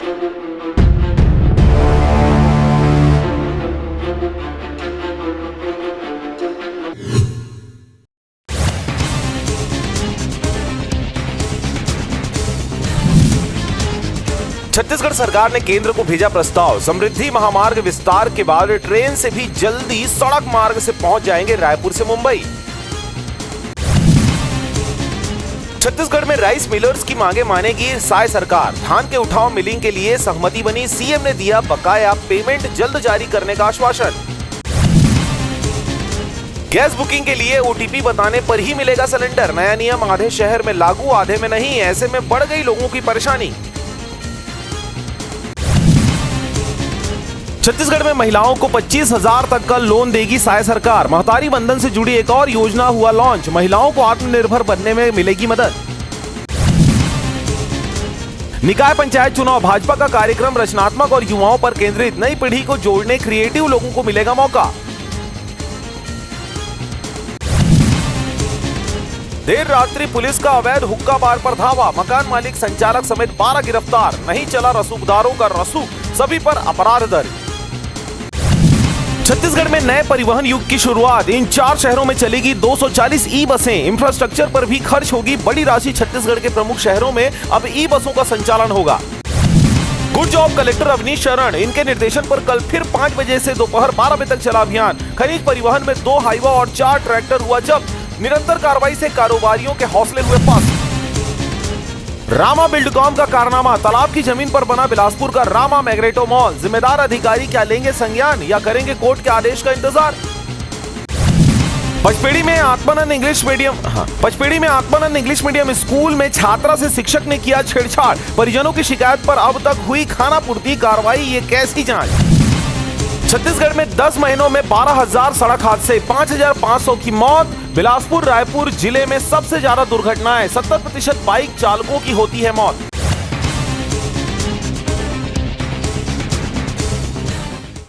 छत्तीसगढ़ सरकार ने केंद्र को भेजा प्रस्ताव। समृद्धि महामार्ग विस्तार के बाद ट्रेन से भी जल्दी सड़क मार्ग से पहुंच जाएंगे रायपुर से मुंबई। छत्तीसगढ़ में राइस मिलर्स की मांगे मानेगी साय सरकार। धान के उठाव मिलिंग के लिए सहमति बनी। सीएम ने दिया बकाया पेमेंट जल्द जारी करने का आश्वासन। गैस बुकिंग के लिए ओटीपी बताने पर ही मिलेगा सिलेंडर। नया नियम आधे शहर में लागू, आधे में नहीं। ऐसे में बढ़ गई लोगों की परेशानी। छत्तीसगढ़ में महिलाओं को 25,000 तक का लोन देगी साय सरकार। महतारी बंधन से जुड़ी एक और योजना हुआ लॉन्च। महिलाओं को आत्मनिर्भर बनने में मिलेगी मदद। निकाय पंचायत चुनाव, भाजपा का कार्यक्रम रचनात्मक और युवाओं पर केंद्रित। नई पीढ़ी को जोड़ने क्रिएटिव लोगों को मिलेगा मौका। देर रात्रि पुलिस का अवैध हुक्का बार पर धावा। मकान मालिक, संचालक समेत 12 गिरफ्तार। नहीं चला रसूखदारों का रसूख, सभी पर अपराध दर्ज। छत्तीसगढ़ में नए परिवहन युग की शुरुआत। इन 4 शहरों में चलेगी 240 ई बसें। इंफ्रास्ट्रक्चर पर भी खर्च होगी बड़ी राशि। छत्तीसगढ़ के प्रमुख शहरों में अब ई बसों का संचालन होगा। गुड जॉब कलेक्टर अवनीश शरण, इनके निर्देशन पर कल फिर 5 बजे से दोपहर 12 बजे तक चला अभियान। खनिज परिवहन में 2 हाईवा और 4 ट्रैक्टर हुआ जब्त। निरंतर कार्रवाई से कारोबारियों के हौसले हुए पस्त। रामा बिल्डकॉम का कारनामा। तालाब की जमीन पर बना बिलासपुर का रामा मैग्नेटो मॉल। जिम्मेदार अधिकारी क्या लेंगे संज्ञान या करेंगे कोर्ट के आदेश का इंतजार। पचपेड़ी में आत्मानंद इंग्लिश मीडियम स्कूल में छात्रा से शिक्षक ने किया छेड़छाड़। परिजनों की शिकायत पर अब तक हुई खानापूर्ति कार्रवाई, ये कैसी जांच। छत्तीसगढ़ में 10 महीनों में 12,000 सड़क हादसे, 5,500 की मौत। बिलासपुर रायपुर जिले में सबसे ज्यादा दुर्घटनाएं। 70% बाइक चालकों की होती है मौत।